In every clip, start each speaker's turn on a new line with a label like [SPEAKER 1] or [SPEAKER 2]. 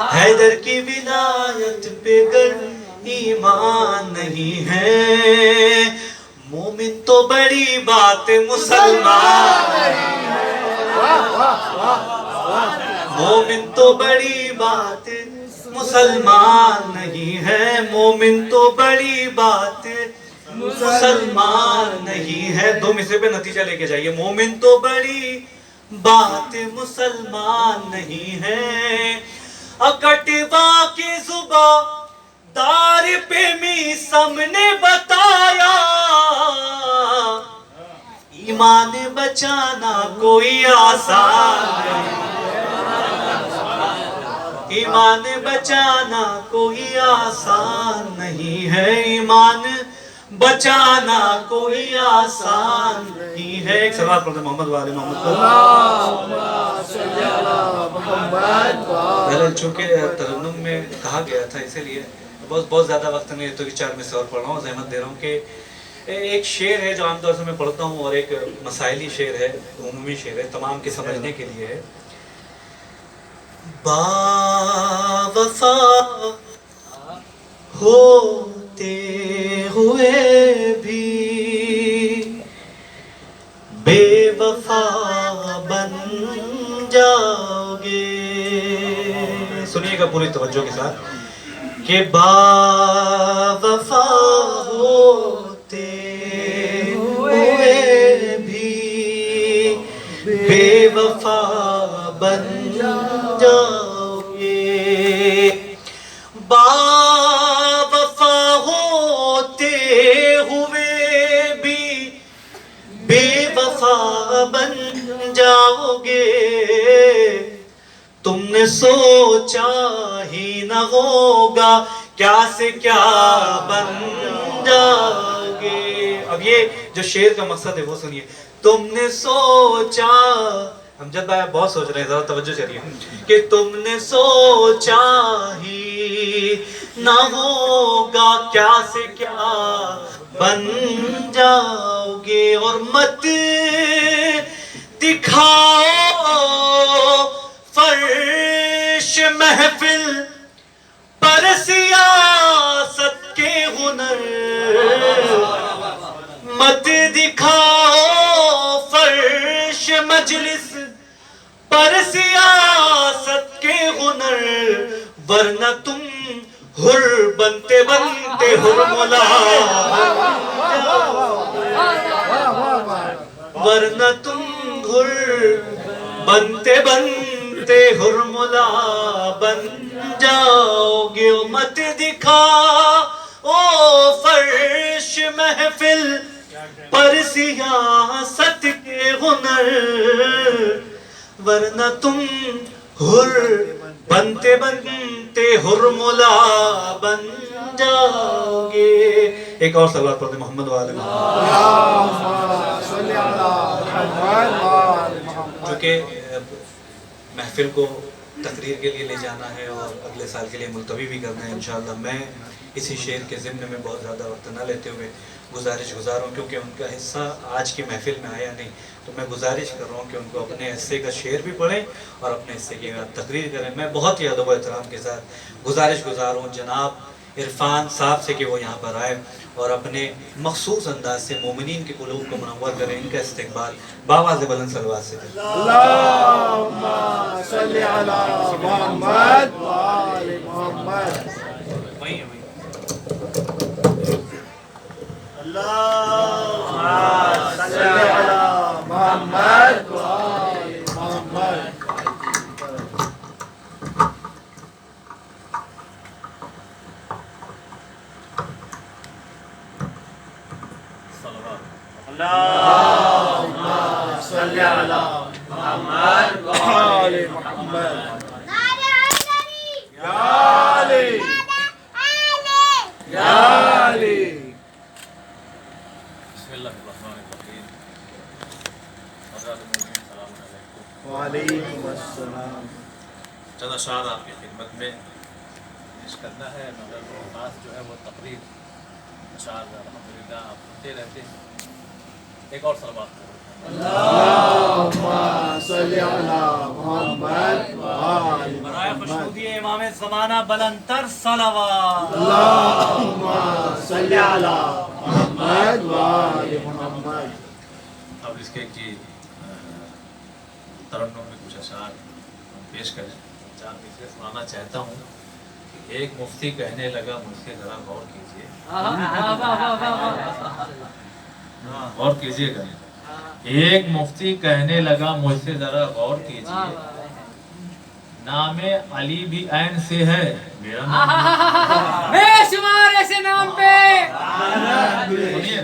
[SPEAKER 1] حیدر کی ولایت پہ گر ایمان نہیں ہے، مومن تو بڑی بات مسلمان نہیں ہے، مومن تو بڑی بات مسلمان نہیں ہے، مومن تو بڑی بات مسلمان نہیں ہے۔ دو مصرے پہ نتیجہ لے کے جائیے، مومن تو بڑی بات مسلمان نہیں ہے، اکٹوا کے زباں دار پہ میثم نے بتایا، ایمان بچانا کوئی آسان نہیں، ایمان بچانا کوئی آسان نہیں ہے، ایمان بچانا کوئی آسان نہیں ہے۔ ایک صلوات پڑھتے محمد والے محمد پہلے چونکہ ترنم میں کہا گیا تھا، اسی لیے بہت زیادہ وقت نہیں ہے تو 4 میں سے اور پڑھ رہا ہوں، زحمت دے رہا ہوں کہ ایک شعر ہے جو عام طور سے میں پڑھتا ہوں اور ایک مسائلی شعر ہے، عمومی شعر ہے، تمام کے سمجھنے کے لیے ہے۔ با وفا ہوتے ہوئے بھی بے وفا بن جاؤ گے، سنیے گا پوری توجہ کے ساتھ کہ با وفا ہوتے ہوئے بھی بے وفا بن جاؤ گے، با وفا ہوتے ہوئے بھی بے وفا بن جاؤ گے، تم نے سوچا ہی نہ ہوگا کیا سے کیا بن جاؤ گے۔ اب یہ جو شعر کا مقصد ہے وہ سنیے، تم نے سوچا، امجد بھائی آپ بہت سوچ رہے ہیں، ذرا توجہ چلیے، کہ تم نے سوچا ہی نہ ہوگا کیا سے کیا بن جاؤ گے، اور مت دکھاؤ فرش محفل پر سیاست کے ہنر، مت دکھاؤ فرش مجلس پر سیاست کے ہنر، ورنہ تم ہر بنتے بنتے ہرملا، ورنہ تم ہر بنتے بنتے ہرملا بن جاؤ گے، مت دکھاؤ فرش محفل پر سیاست کے ہنر، ورنہ تم ہر بنتے بنتے ہرملا بن جاؤ گے۔ ایک اور صلوات پڑھتے محمد والے محمد، چونکہ محفل کو تقریر کے لیے لے جانا ہے اور اگلے سال کے لیے ملتوی بھی کرنا ہے انشاءاللہ، میں اسی شعر کے ضمن میں بہت زیادہ وقت نہ لیتے ہوئے گزارش گزار ہوں، کیونکہ ان کا حصہ آج کی محفل میں آیا نہیں، تو میں گزارش کر رہا ہوں کہ ان کو اپنے حصے کا شعر بھی پڑھیں اور اپنے حصے کی تقریر کریں۔ میں بہت ہی ادب و احترام کے ساتھ گزارش گزار ہوں جناب عرفان صاحب سے کہ وہ یہاں پر آئے اور اپنے مخصوص انداز سے مومنین کے قلوب کو منور کریں، ان کا استقبال باواز بلند صلوات سے کریں۔
[SPEAKER 2] اللہم صلی علی محمد و آل محمد۔ اللہم صلی علی محمد و آل محمد۔ اللہم صلی علی محمد و آل محمد۔ یا علی یا علی۔
[SPEAKER 3] بسم اللہ الرحمن الرحیم۔ حضرات مومنین السلام علیکم۔
[SPEAKER 2] وعلیکم السلام۔
[SPEAKER 3] چند اشعار آپ کی خدمت میں پیش کرنا ہے، مگر خاص جو ہے وہ تقریر اشعار الحمدللہ آپ سنتے رہتے ہیں۔ ایک اور صلوات کرو۔
[SPEAKER 2] اللہم صلی علی محمد و آل محمد۔
[SPEAKER 3] खुशनुदी इमाम ज़माना बुलंदतर सलावत।
[SPEAKER 2] अल्लाहुम्मा सल्ली अला मुहम्मद व आले मुहम्मद।
[SPEAKER 3] अब इसके कि तरन्नुम में कुछ अशार हम पेश करें। चार मिसरे सुनाना चाहता हूँ कि एक मुफ्ती कहने लगा मुझसे ज़रा गौर कीजिए, गौर कीजिएगा। एक मुफ्ती कहने लगा मुझसे ज़रा गौर कीजिए, नामे अली भी ऐन से है, मेरा नाम
[SPEAKER 4] बेशुमार ऐसे नाम पे।
[SPEAKER 3] सुनिए,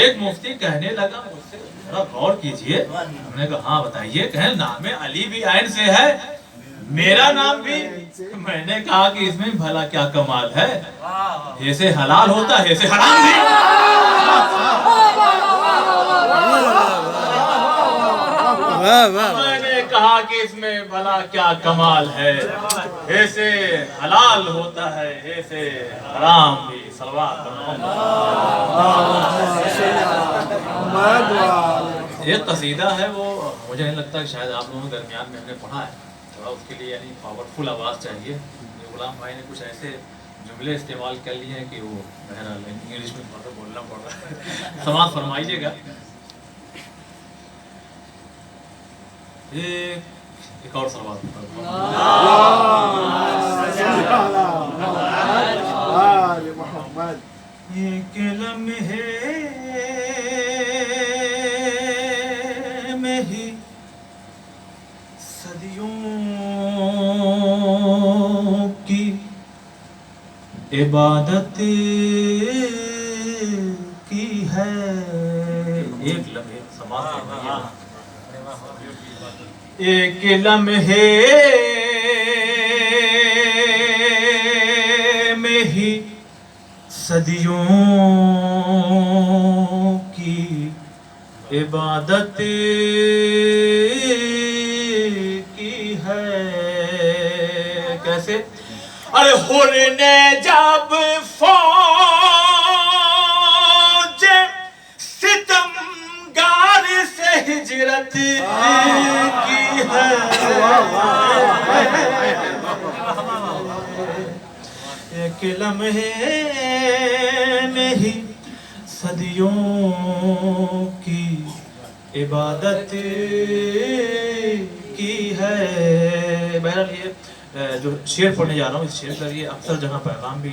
[SPEAKER 3] एक मुफ्ती कहने लगा मुझसे जरा गौर कीजिए। हमने कहा हाँ बताइए। कहे नामे अली भी ऐन से है, मेरा नाम भी। मैंने कहा कि इसमें भला क्या कमाल है, ऐसे हलाल होता है ऐसे हराम भी। मैंने कहा कि इसमें भला क्या कमाल है, ऐसे हलाल होता है ऐसे हराम भी। सलवात ये कसीदा है, वो मुझे नहीं लगता कि शायद आप लोगों के दरमियान में हमने पढ़ा है। थोड़ा उसके लिए यानी पावरफुल आवाज़ चाहिए। गुलाम भाई ने कुछ ऐसे जुमले इस्तेमाल कर लिए हैं कि वो बहरहाल इंग्लिश में थोड़ा सा बोलना पड़ रहा है। समाज फरमाइएगा। एक और सवाल एक लम्हे में ही सदियों की इबादत की है। एक लम्हे समाज एक लम्हे में ही सदियों की इबादत की है। कैसे? अरे हुर ने जब फौज सितमगार से हिजरत की है। एक लम्हे में ही सदियों की इबादत की है। बहरहाल ये जो शेर पढ़ने जा रहा हूँ, इस शेर का ये अक्सर जहाँ पैगाम भी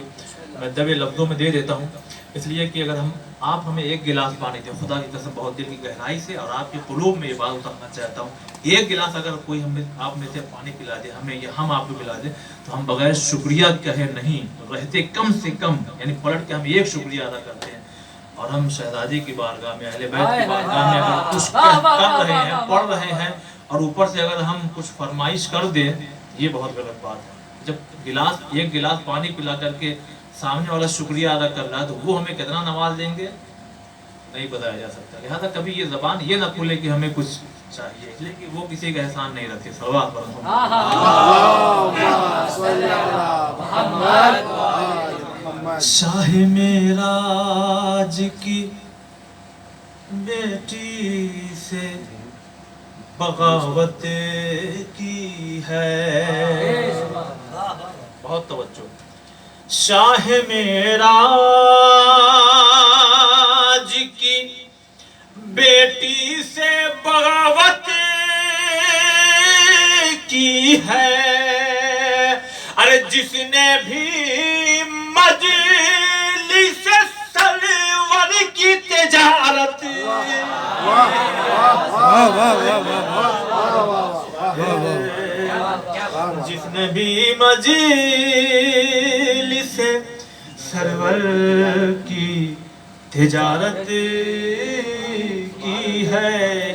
[SPEAKER 3] मैं दबे लफ्ज़ों में दे देता हूँ, इसलिए कि अगर आप हमें एक गिलास पानी दें, खुदा की कसम बहुत दिल की गहराई से और आपके कुलूब में ये बात उतारना चाहता हूँ, एक गिलास अगर कोई हमें आप में से पानी पिला दे हमें, या हम आपको पिला दे, तो हम बगैर शुक्रिया कहे नहीं रहते। कम से कम यानी पलट के हम एक शुक्रिया अदा करते हैं। और हम शहजादी की बारगाह में, अहले बैत की बारगाह में अगर कुछ कर रहे हैं, पढ़ रहे हैं, और ऊपर से अगर हम कुछ फरमाइश कर दें, ये बहुत गलत बात है। जब एक गिलास पानी पिला करके सामने वाला शुक्रिया अदा कर रहा है, तो वो हमें कितना नवाज देंगे नहीं बताया जा सकता। लिहाजा कभी ये ज़बान ये ना खुले कि हमें कुछ चाहिए, इसलिए कि वो किसी का एहसान नहीं रखते। सलवात पर शाह मेराज की बेटी से बगावत की है। बहुत तवज्जो। शाह मेराज की बेटी से बगावत की है। अरे जिसने भी मजलिस सरवर की तिजारत, जिसने भी मजलिस सरवर की तिजारत की है।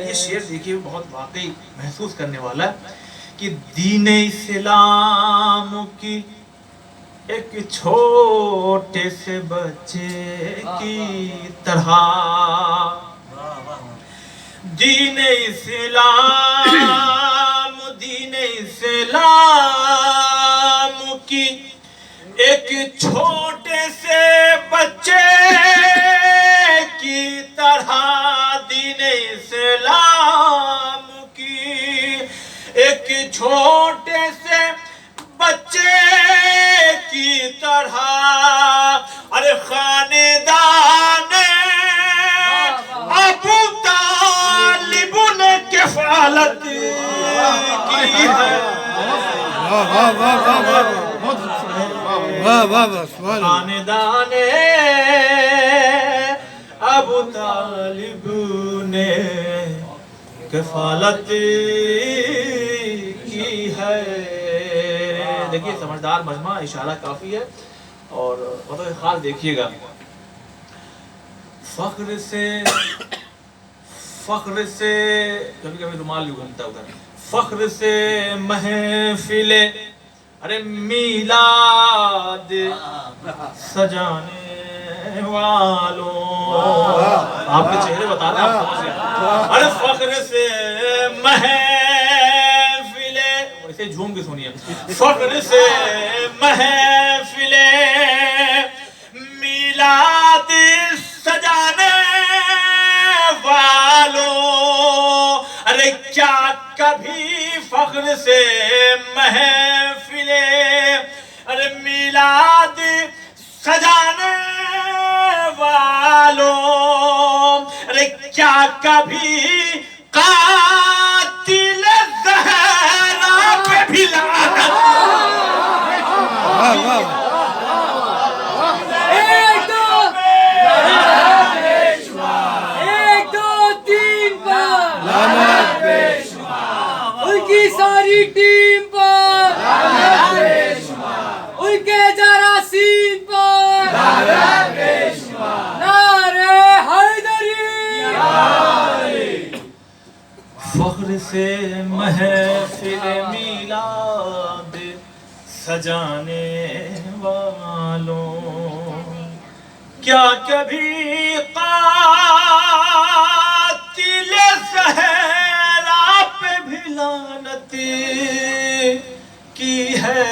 [SPEAKER 3] ये शेर देखिए बहुत वाकई महसूस करने वाला है कि दीन इस्लाम की एक छोटे से बच्चे की तरह, दीन इस्लाम की एक छोटे से बच्चे की तरह, दीन इस्लाम की एक छोटे से خاندان ابو طالب نے کفالت کی ہے. دیکھیے سمجھدار مجمع، اشارہ کافی ہے اور مطلب خاص دیکھیے گا. فخر سے کبھی کبھی رومال بھی گھومتا ادھر. فخر سے محفل ارے میلاد سجانے والوں، آپ کے چہرے بتا رہے ہیں آپ سمجھ گئے. ارے فخر سے محفل، ویسے جھوم کے سنیے. فخر سے محفل میلاد سجانے والوں، ارے کیا کبھی فخر سے محفل ارے میلاد سجانے والوں، ارے کیا کبھی قاتل زہرا پہ بھی لعنت.
[SPEAKER 4] ساری ٹیم پر ان کے جراثیم پر نعرہ حیدری.
[SPEAKER 3] فخر سے محفل میلاد سجانے والوں، کیا کبھی قاتل زہرا پہ بھی لعنت کی ہے.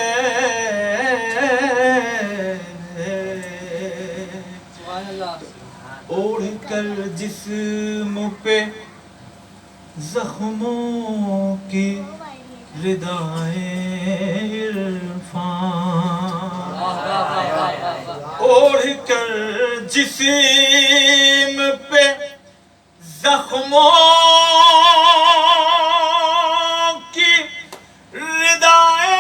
[SPEAKER 3] اوڑھ کر جسم پہ زخموں کی ردائے عرفان، اوڑھ کر جسم پہ زخموں کی ردائے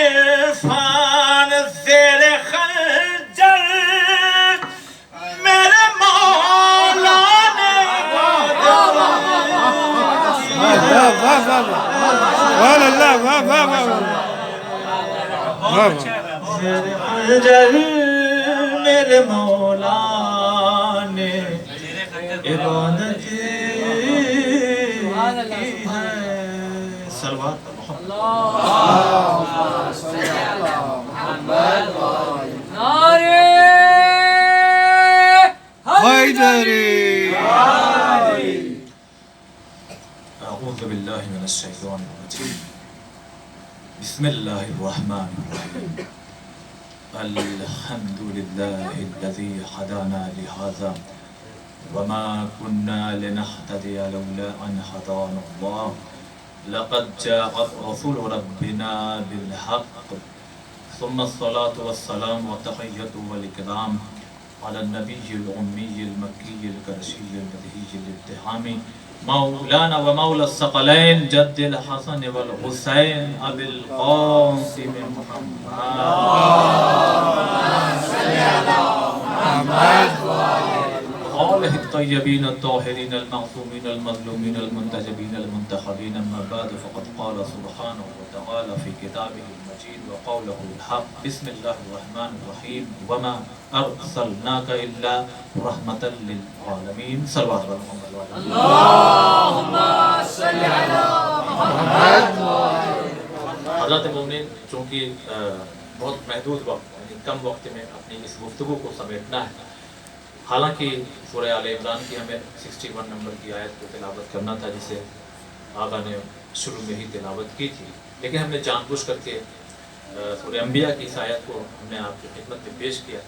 [SPEAKER 3] عرفان، زیر خنجر میرے مولا نے میرے مولا نے عبادت کی ہے. صلوات
[SPEAKER 4] نعرہ حیدری.
[SPEAKER 3] اعوذ باللہ من الشیطان الرجیم. بسم اللہ الرحمن الرحیم. الحمد للہ الذی ہدانا لہذا وما كنا لنهتدي لولا أن هدانا الله لقد جاءت رسول ربنا بالحق ثم الصلاة والسلام والتحية والإكرام على النبي الأمي المكي القرشي المدهي الابتهامي مولانا ومولى الثقلين جد الحسن والحسين أبي القاسم محمد آله الطيبين الطاهرين المعصومين المظلومين المنتجبين المنتخبين. أما بعد فقد قال سبحانه وتعالى في كتابه المجيد وقوله الحق. بسم الله الرحمن الرحيم. وما أرسلناك إلا رحمة للعالمين. صلوات على محمد وعلى آله.
[SPEAKER 4] اللهم صل على محمد.
[SPEAKER 3] حضرات مومنین، چونکہ بہت محدود وقت یعنی کم وقت میں اپنی اس گفتگو کو سمیٹنا ہے، حالانکہ سورہ آل عمران کی ہمیں 61 نمبر کی آیت کو تلاوت کرنا تھا جسے آقا نے شروع میں ہی تلاوت کی تھی، لیکن ہم نے جان بوجھ کر کے سورہ انبیاء کی اس آیت کو ہم نے آپ کی خدمت میں پیش کیا.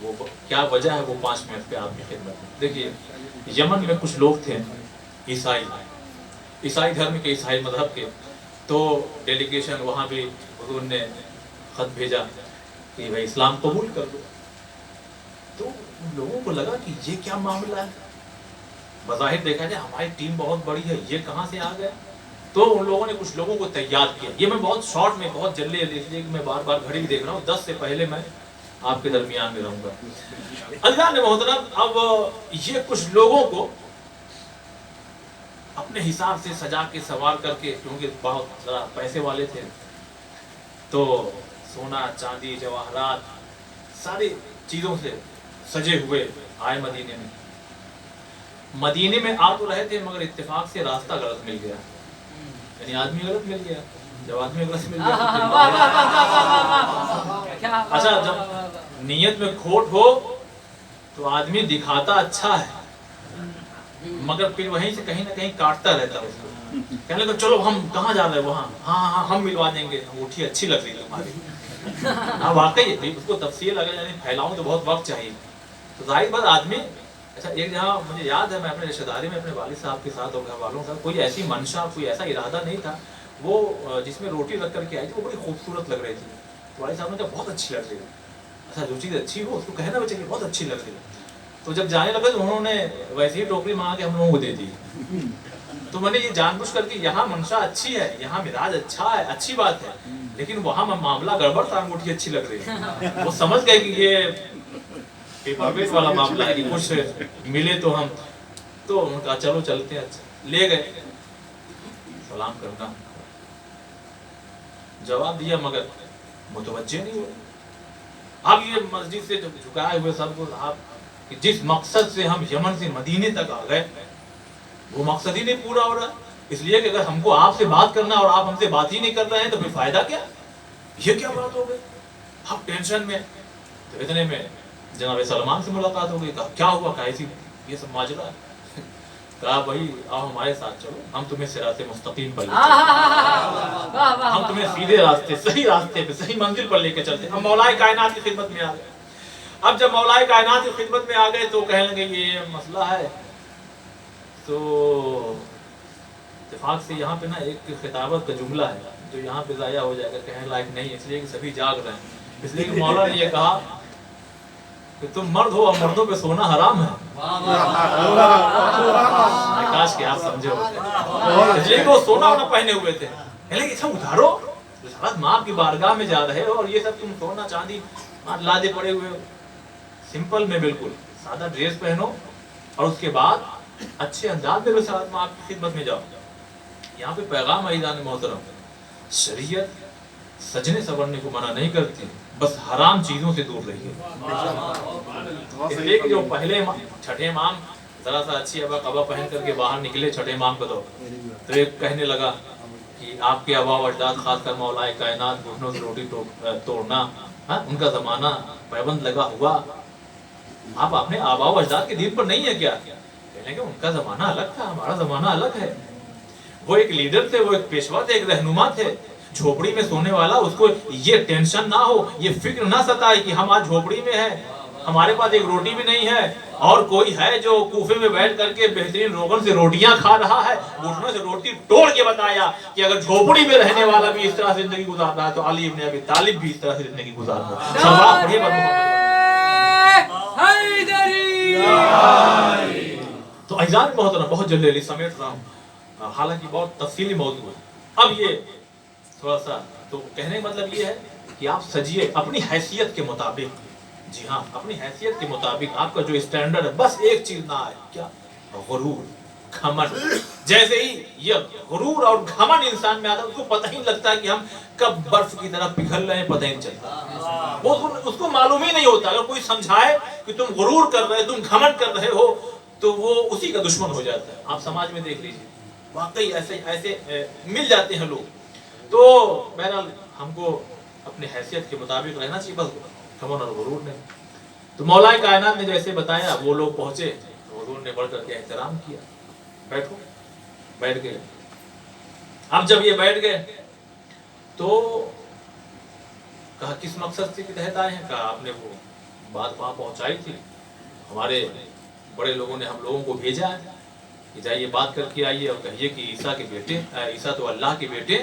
[SPEAKER 3] وہ کیا وجہ ہے وہ 5 منٹ پہ آپ کی خدمت میں. دیکھیے یمن میں کچھ لوگ تھے عیسائی دھرم کے، عیسائی مذہب کے، تو ڈیلیگیشن وہاں بھی حضور نے خط بھیجا کہ بھائی اسلام قبول کر لو. تو ان لوگوں کو لگا کہ یہ کیا معاملہ ہے. بظاہر دیکھا جائے ہماری ٹیم بہت بڑی ہے، یہ کہاں سے آ گیا. तो उन लोगों ने कुछ लोगों को तैयार किया। ये मैं बहुत शॉर्ट में, बहुत जल्दी इसलिए कि मैं बार बार घड़ी देख रहा हूँ, 10 से पहले मैं आपके दरमियान में रहूंगा। अल्लाह ने मोहतरम, अब ये कुछ लोगों को अपने हिसाब से सजा के सवार करके, क्योंकि बहुत ज़्यादा पैसे वाले थे, तो सोना चांदी जवाहरात सारी चीज़ों से सजे हुए आए मदीने में। मदीने में आ तो रहे थे, मगर इत्तेफाक से रास्ता गलत मिल गया, यानी आदमी गलत मिल गया। जब आदमी गलत मिल गया अच्छा, जब नीयत में खोट हो तो आदमी दिखाता अच्छा है, मगर फिर वहीं से कहीं ना कहीं काटता रहता है उसको। कहने लगा चलो हम कहाँ जा रहे हैं, वहाँ, हाँ हम मिलवा देंगे, अंगूठी अच्छी लग रही है तुम्हारी। हाँ वाकई उसको तफसील अगर यानी फैलाऊं तो बहुत वक्त चाहिए। तो जाहिर बात आदमी, अच्छा एक जहाँ मुझे याद है, मैं अपने रिश्तेदारी में अपने वालिद साहब के साथ और घर वालों का कोई ऐसी मंशा, कोई ऐसा इरादा नहीं था। वो जिसमें रोटी रख करके आई थी वो बड़ी खूबसूरत लग रही थी। तो वालिद साहब ने कहा बहुत अच्छी लग रही है। अच्छा जो चीज़ अच्छी हो उसको कहना भी चाहिए बहुत अच्छी लग रही है। तो जब जाने लगे तो उन्होंने वैसे ही टोकरी मांगा के हम लोगों को दे दी। तो मैंने ये जानबूझ करके, यहाँ मंशा अच्छी है, यहाँ मिजाज अच्छा है, अच्छी बात है, लेकिन वहाँ मामला गड़बड़ था, अंगूठी अच्छी लग रही है। वो समझ गए कि ये पेपर वाला मामला है कि कुछ मिले तो हम, तो उनका चलो चलते हैं। अच्छा ले गए, सलाम करना जवाब दिया, मगर मुतवज्जे नहीं हुए। अब ये मस्जिद से झुकाए हुए सबको, आप कि जिस मकसद से हम यमन से मदीने तक आ गए वो मकसद ही नहीं पूरा हो रहा। इसलिए कि अगर हमको आपसे बात करना और आप हमसे बात ही नहीं कर रहे हैं तो फिर फायदा क्या, ये क्या बात हो गई। हम टेंशन में, तो इतने में जनाब सलमान से मुलाकात हो गई। कहा क्या हुआ, कैसी ये सब माजरा है। कहा भाई आओ हमारे साथ चलो, हम तुम्हें सिराते मुस्तकीम पर हम तुम्हें सीधे रास्ते, सही रास्ते पे, सही मंजिल पर लेके चलते। हम मौलाए कायनात की खिदमत में आ गए। अब जब मौलाए कायनात की खिदमत में आ गए तो कहने लगे ये मसला है। तो इत्तेफाक से यहाँ पे ना एक खिताबत का जुमला है जो यहाँ पे ज़ाया हो जाएगा, कहने लायक नहीं, इसलिए कि सभी जाग रहे हैं। इसलिए कि मौला ने ये कहा कि तुम मर्द हो और मर्दों पे सोना हराम है। काश के आप समझे होते। इसलिए कि वो सोना वोना पहने हुए थे। अच्छा उतारो, माँ की बारगाह में जा रहे हो और ये सब तुम सोना चांदी लादे पड़े हुए हो। सिंपल में बिल्कुल सादा ड्रेस पहनो और उसके बाद अच्छे अंदाज में रसूल माँ की खिदमत में जाओ। यहाँ पे पैगाम आईदान मोहतरम, शरीयत सजने संवरने को मना नहीं करती, बस हराम चीजों से दूर रहिए। इसलिए कि जो पहले छठे इमाम जरा सा अच्छी अबा पहन करके बाहर निकले छठे इमाम को, तो एक कहने लगा कि आपके आबा अजदाद खासकर मौलाए कायनात घुटनों से रोटी तोड़ना, उनका जमाना पैबंद लगा हुआ, आप अपने आबा अजदाद के दीन पर नहीं है क्या? कहने के उनका जमाना अलग था, हमारा जमाना अलग है। वो एक लीडर थे, वो एक पेशवा थे, एक रहनुमा थे। झोपड़ी में सोने वाला, उसको ये टेंशन ना हो, ये फिक्र ना सताए कि हम आज झोपड़ी में हैं, हमारे पास एक रोटी भी नहीं है, और कोई है जो कूफे में बैठ करके बेहतरीन रोगन से रोटियां खा रहा है। घुटनों से रोटी तोड़ के बताया कि अगर झोपड़ी में रहने वाला भी इस तरह से जिंदगी गुजार रहा है तो अली इब्न अबी तालिब भी इस तरह से जिंदगी गुजार रहा है। सवाल पढ़िए तो अज़ान मोहतरम बहुत जल्दी समेट रहा हूँ, हालांकि बहुत तफसीली मौजूद है। अब ये थोड़ा सा तो कहने का मतलब ये है कि आप सजिए अपनी हैसियत के मुताबिक। जी हाँ, अपनी हैसियत के मुताबिक आपका जो स्टैंडर्ड है, बस एक चीज ना आए, क्या? गुरूर, घमंड। जैसे ही ये गुरूर और घमंड इंसान में आता है, उसको पता ही नहीं लगता कि हम कब बर्फ की तरह पिघल रहे हैं, पता ही नहीं चलता। वो उसको मालूम ही नहीं होता। अगर कोई समझाए कि तुम गुरूर कर रहे हो, तुम घमंड कर रहे हो, तो वो उसी का दुश्मन हो जाता है। आप समाज में देख लीजिए, वाकई ऐसे मिल जाते हैं लोग। तो बहरहाल हमको अपने हैसियत के मुताबिक रहना चाहिए, बस घमंड और गुरूर नहीं। तो मौलाए कायनात ने जैसे बताया, वो लोग पहुंचे तो हुजूर ने बढ़ करके एहतराम किया, बैठो, बैठ गए। अब जब ये बैठ गए तो कहा किस मकसद से तहत आए हैं? कहा आपने वो बात वहां पहुंचाई थी, हमारे बड़े लोगों ने हम लोगों को भेजा है कि जाइए बात करके आइए और कहिए कि ईसा के बेटे, ईसा तो अल्लाह के बेटे।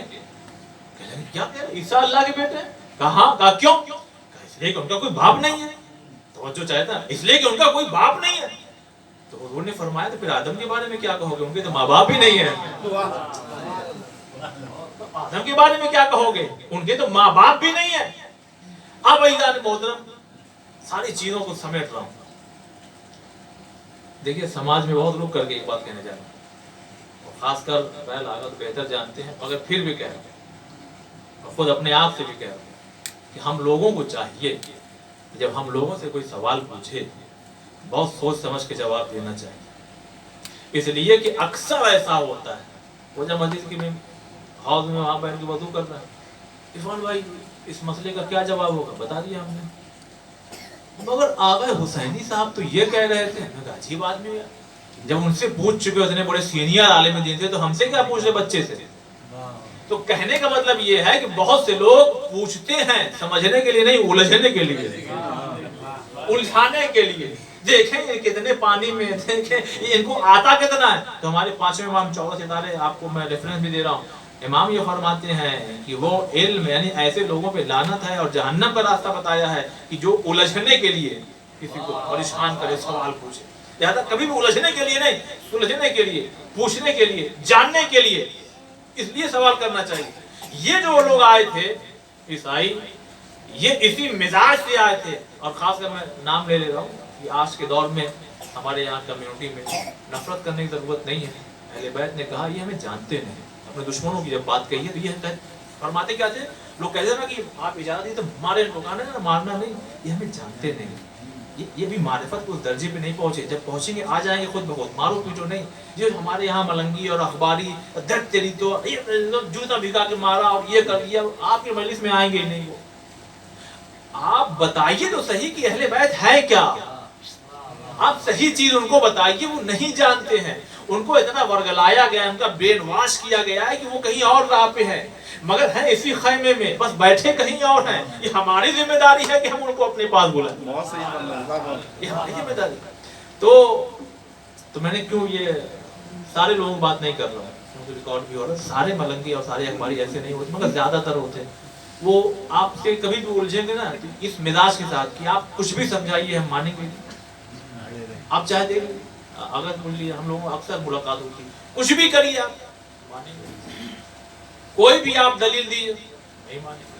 [SPEAKER 3] क्या कह रहे, ईसा अल्लाह के बेटे? कहा क्यों? इसलिए कि उनका कोई बाप नहीं है। तो जो चाहता इसलिए कि उनका कोई बाप नहीं है। तो हुजूर ने फरमाया तो फिर आदम के बारे में क्या कहोगे, उनके तो माँ बाप ही नहीं है। आदम के बारे में क्या कहोगे? उनके तो माँ बाप भी नहीं है। अब अज़ीज़ान मोहतरम सारी चीजों को समेट रहा हूं। देखिए समाज में बहुत लोग करके एक बात कहने जा रहे हैं, खासकर मैं लागत बेहतर जानते हैं, मगर फिर भी कह रहे हैं और खुद अपने आप से भी कह रहे हैं कि हम लोगों को चाहिए जब हम लोगों से कोई सवाल पूछे बहुत सोच समझ के जवाब देना चाहिए। इसलिए कि अक्सर ऐसा होता है, वो जब मस्जिद की में हाउस में वहां बैठ के वजू कर रहा है, इरफान भाई इस मसले का क्या जवाब होगा? बता दिया हमने। मगर आगे हुसैनी साहब तो ये कह रहे थे। मैं कहा अजीब आदमी है, जब उनसे पूछ चुके उतने बड़े सीनियर आलिम दीन थे तो हमसे क्या पूछ रहे बच्चे से? तो कहने का मतलब ये है कि बहुत से लोग पूछते हैं समझने के लिए नहीं, उलझने के लिए, उलझाने के लिए। देखें ये कितने पानी में, देखें इनको आता कितना है। तो हमारे पांचवें इमाम 14 सितारे, आपको मैं रेफरेंस भी दे रहा हूँ, इमाम ये फरमाते हैं कि वो इल्म यानी ऐसे लोगों पे लानत है और जहन्नम का रास्ता बताया है कि जो उलझने के लिए किसी को परेशान करे, सवाल पूछे। लिहाजा कभी भी उलझने के लिए नहीं, सुलझने के लिए, पूछने के लिए, जानने के लिए, इसलिए सवाल करना चाहिए। ये जो लोग आए थे ईसाई, ये इसी मिजाज से आए थे। और खासकर मैं नाम ले रहा हूँ कि आज के दौर में हमारे यहाँ कम्युनिटी में नफरत करने की जरूरत नहीं है। अहले बैत ने कहा ये हमें जानते नहीं। अपने दुश्मनों की जब बात कही है तो ये फरमाते क्या थे, लोग कहते ना कि आप इजाजत दी तो मारे, ना मारना नहीं, ये हमें जानते नहीं। ये भी मारिफत को उस दर्जे पे नहीं पहुंचे। जब पहुंचेंगे आ जाएंगे खुद ब खुद, मारो पीटो नहीं। ये हमारे यहाँ मलंगी और अखबारी दर्द तेरी तो जूता भिगा के मारा और ये कर दिया, आपके मजलिस में आएंगे ही नहीं। वो आप बताइए तो सही कि अहले बैत है क्या। आप सही चीज उनको बताइए, वो नहीं जानते हैं। उनको इतना वर्गलाया गया है, उनका ब्रेन वॉश किया गया है कि वो कहीं और राह पे है, मगर है इसी खैमे में, बस बैठे कहीं और हैं। ये हमारी जिम्मेदारी है कि हम उनको अपने पास बुलाएं, ये हमारी जिम्मेदारी। तो मैंने क्यों ये सारे लोगों की बात नहीं कर रहा हूँ क्योंकि रिकॉर्ड भी हो रहा है। सारे मलंगी और सारे अखबारी ऐसे नहीं होते, मगर ज्यादातर होते। वो आपसे कभी भी उलझेंगे ना इस मिजाज के साथ कि आप कुछ भी समझाइए हम मानेंगे नहीं। आप चाहे देखिए, अगर बोलिए हम लोगों अक्सर मुलाकात होती, कुछ भी करिए आप मानेंगे, कोई भी आप दलील दीजिए नहीं मानेंगे,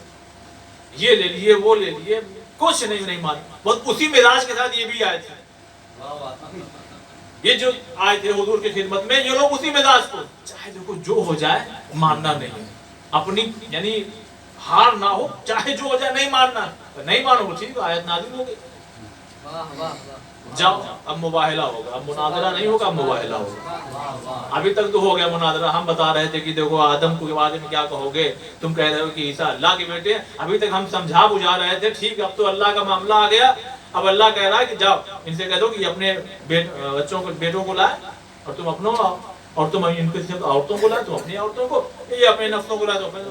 [SPEAKER 3] ये ले लिए वो ले लिए, कुछ नहीं माने। बहुत उसी मिजाज के साथ ये भी आए थे, ये जो आए थे हुजूर की खिदमत में, ये लोग उसी मिजाज को, चाहे देखो जो हो जाए मानना नहीं, अपनी यानी हार ना हो, चाहे जो हो जाए नहीं मानना, नहीं मानो ठीक है, आयत नाज़िल हो गई, जाओ अब मुबाहिला होगा, अब मुनाजरा नहीं होगा, अब मुबाहिला होगा। अभी तक तो हो गया मुनाजरा, हम बता रहे थे कि देखो आदम के बारे में क्या कहोगे, तुम कह रहे हो कि ईसा अल्लाह के बेटे हैं। अभी तक हम समझा बुझा रहे थे, ठीक अब तो अल्लाह का मामला आ गया। अब अल्लाह कह रहा है कि जाओ इनसे कह दो कि अपने बच्चों को, बेटों को लाए और तुम अपनों, और तुम इनके सिर्फ औरतों को लाए, तुम अपनी औरतों को, ये अपने नफ्सों को लाए तो अपने।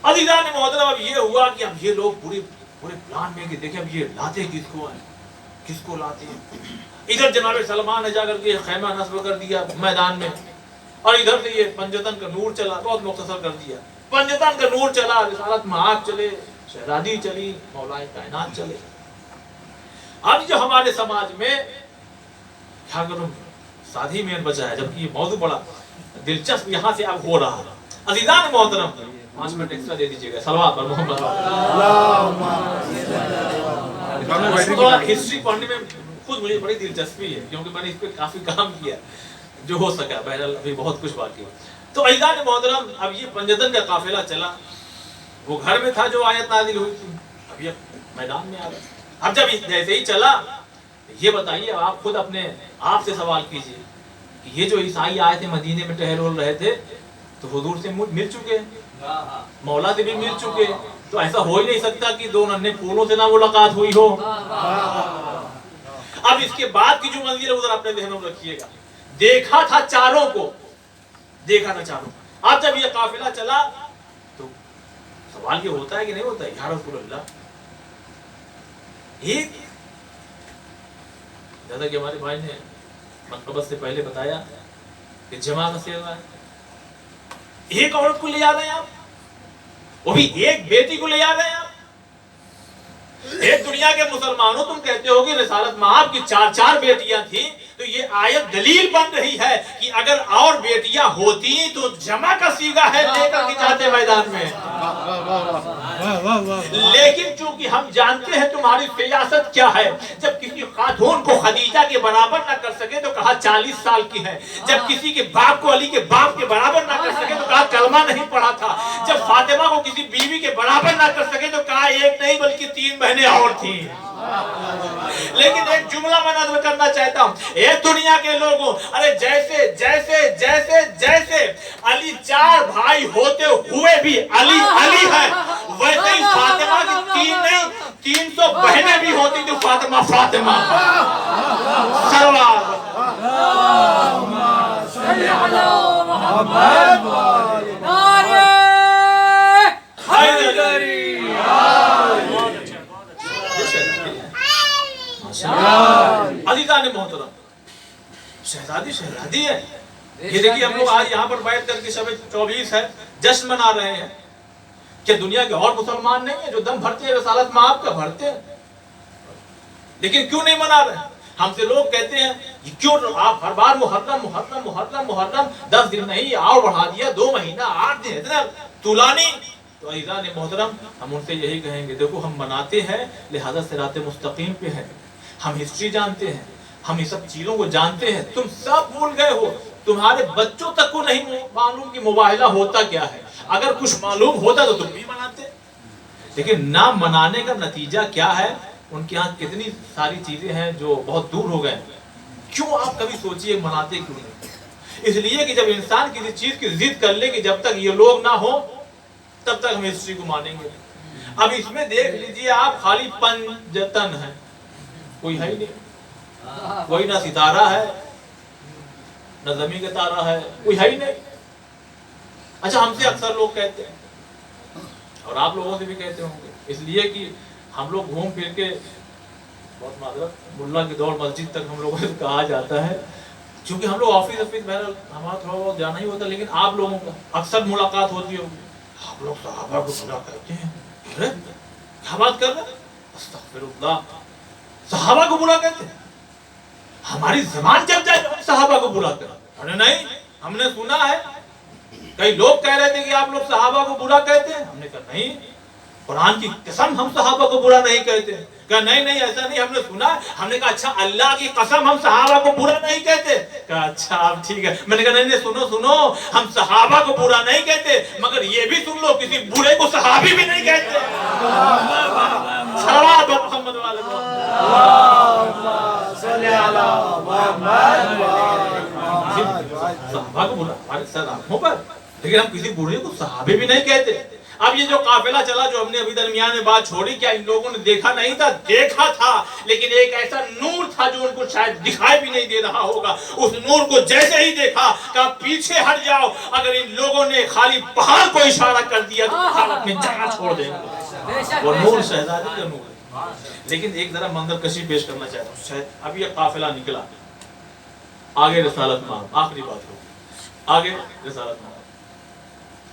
[SPEAKER 3] अज़ीज़ान मोहतरम अब ये हुआ कि अब ये लोग पूरे प्लान में कि देखें अब ये लाते किसको हैं, किसको लाते हैं। इधर जनाब सलमान ने जाकर के खैमा नस्ब कर दिया मैदान में, और इधर से ये पंजतन का नूर चला, बहुत मुख्तसर कर दिया, पंजतन का नूर चला, रिसालत महाग चले, शहजादी चली, मौलाए कायनात चले। अब जो हमारे समाज में क्या करूं, साधी में बचा है, जबकि ये मौजूद बड़ा दिलचस्प यहाँ से अब हो रहा है। अज़ीज़ान मोहतरम 5 मिनट एक्स्ट्रा दे दीजिएगा सलवात पर मोहम्मद। थोड़ा हिस्ट्री पढ़ने में खुद मुझे बड़ी दिलचस्पी है क्योंकि मैंने इस पे काफी काम किया जो हो सका, बहरहाल अभी बहुत कुछ बाकी है। तो अज़ीज़ान मोहतरम अब ये पंजतन का काफिला चला, वो घर में था जो आयत नाज़िल हुई थी, अब ये मैदान में आ गया। अब जब जैसे ही चला, ये बताइए आप खुद अपने आप से सवाल कीजिए कि ये जो ईसाई आए थे मदीने में टहल रहे थे तो हुजूर से मिल चुके, मौला से भी मिल चुके, तो ऐसा हो ही नहीं सकता कि दो नन्हे फूलों से ना मुलाकात हुई हो। अब इसके बाद की जो मंजिल है उधर अपने ध्यान में रखिएगा। देखा था चारों को, देखा था चारों। अब जब ये काफिला चला तो सवाल ये होता है कि नहीं होता है, या रसूल अल्लाह, एक जैसा कि हमारे भाई ने मकबत से पहले बताया कि जमा का सेवा है, एक औरत को ले आ रहे हैं आप, वो भी एक बेटी को ले आ रहे हैं आप। ایک دنیا کے مسلمانوں تم کہتے ہو کہ رسالت مآب کی 4 بیٹیاں تھیں، تو یہ آیت دلیل بن رہی ہے کہ اگر اور بیٹیاں ہوتی تو جمع کا صیغہ ہے لے کر کے جاتے میدان میں۔ لیکن چونکہ ہم جانتے ہیں تمہاری سیاست کیا ہے، جب کسی خاتون کو خدیجہ کے برابر نہ کر سکے تو کہا 40 سال کی ہے، جب کسی کے باپ کو علی کے باپ کے برابر نہ کر سکے تو کہا کلمہ نہیں پڑھا تھا، جب فاطمہ کو کسی بیوی کے برابر نہ کر سکے تو کہا ایک نہیں بلکہ 3 بہنیں اور تھیں۔ لیکن ایک جملہ میں نظر کرنا چاہتا ہوں، اے دنیا کے لوگوں، ارے جیسے جیسے جیسے جیسے علی 4 بھائی ہوتے ہوئے بھی علی علی ہے، ویسے ہی فاطمہ کی 3 نہیں 300 بہنیں بھی ہوتی تو فاطمہ فاطمہ سروار۔
[SPEAKER 4] صلی علی محمد نعرہ حیدری۔
[SPEAKER 3] عزیزان محترم، شہزادی ہے۔ یہ دیکھیے ہم لوگ آج یہاں پر بیٹھ کر کے شب 24 ہے، جشن منا رہے ہیں۔ کیا دنیا کے اور مسلمان نہیں ہیں جو دم بھرتے ہیں رسالت مآب کا؟ بھرتے ہیں، لیکن کیوں نہیں منا رہے؟ ہم سے لوگ کہتے ہیں کیوں آپ ہر بار محرم محرم محرم محرم 10 دن نہیں اور بڑھا دیا 2 مہینہ 8 دن اتنا طولانی۔ تو عزیزان محترم، ہم ان سے یہی کہیں گے دیکھو ہم مناتے ہیں لہذا صراط مستقیم پہ ہے، ہم ہسٹری جانتے ہیں، ہم یہ سب چیزوں کو جانتے ہیں، تم سب بھول گئے ہو، تمہارے بچوں تک کو نہیں معلوم کہ مباہلہ ہوتا کیا ہے۔ اگر کچھ معلوم ہوتا تو تم بھی مناتے، لیکن نہ منانے کا نتیجہ کیا ہے؟ ان کے ہاں کتنی ساری چیزیں ہیں جو بہت دور ہو گئے۔ کیوں آپ کبھی سوچئے مناتے کیوں نہیں؟ اس لیے کہ جب انسان کسی چیز کی ضد کر لے کہ جب تک یہ لوگ نہ ہو تب تک ہم ہسٹری کو مانیں گے۔ اب اس میں دیکھ لیجئے آپ، خالی پنجتن ہے، کوئی ہے ہی نہیں، کوئی نہ ستارہ ہے نہ زمین کا تارہ ہے، کوئی ہے ہی نہیں۔ اچھا ہم سے اکثر لوگ کہتے ہیں اور آپ لوگوں سے بھی کہتے ہوں گے، اس لیے کہ ہم لوگ گھوم پھر کے بہت معذرت ملا کی دور مسجد تک ہم لوگوں سے کہا جاتا ہے، چونکہ ہم لوگ آفس بہرحال ہمارا تھوڑا بہت جانا ہی ہوتا ہے، لیکن آپ لوگوں کا اکثر ملاقات ہوتی ہوگی، آپ لوگ صحابہ کو برا کہتے ہیں۔ ارے کیا بات کر رہے ہیں؟ استغفر اللہ، صحابہ کو برا کہتے ہیں؟ ہماری زبان جب جائے ہم صحابہ کو برا کہتے ہیں؟ ارے نہیں، ہم نے سنا ہے کئی لوگ کہہ رہے تھے کہ آپ لوگ صحابہ کو برا کہتے ہیں، ہم نے کہا نہیں، قرآن کی قسم ہم صحابہ کو برا نہیں کہتے۔ کہا نہیں نہیں ایسا نہیں، ہم نے سنا ہے۔ ہم نے کہا اچھا اللہ کی قسم ہم صحابہ کو برا نہیں کہتے؟ کہا اچھا اب ٹھیک ہے۔ میں نے کہا نہیں نہیں سنو سنو، ہم صحابہ کو برا نہیں کہتے، مگر یہ بھی سن لو کسی برے کو صحابی بھی نہیں کہتے۔ صلوات محمد والے صحابہ کو برا ہمارے سر آنکھوں پر، لیکن ہم کسی برے کو صحابی بھی نہیں کہتے۔ اب یہ جو قافلہ چلا جو ہم نے ابھی درمیان میں بات چھوڑی، کیا ان لوگوں نے دیکھا نہیں تھا؟ دیکھا تھا، لیکن ایک ایسا نور تھا جو ان کو شاید دکھائی بھی نہیں دے رہا ہوگا۔ اس نور کو جیسے ہی دیکھا کہا پیچھے ہٹ جاؤ، اگر ان لوگوں نے خالی پہاڑ کو اشارہ کر دیا تو پہاڑ اپنی جگہ چھوڑ دیں گے۔ وہ نور شہزادی کا نور ہے۔ لیکن ایک ذرا منظر کشی پیش کرنا چاہتا ہوں۔ اب یہ قافلہ نکلا، آگے رسالت مآب، آخری بات ہو، آگے رسالت مآب۔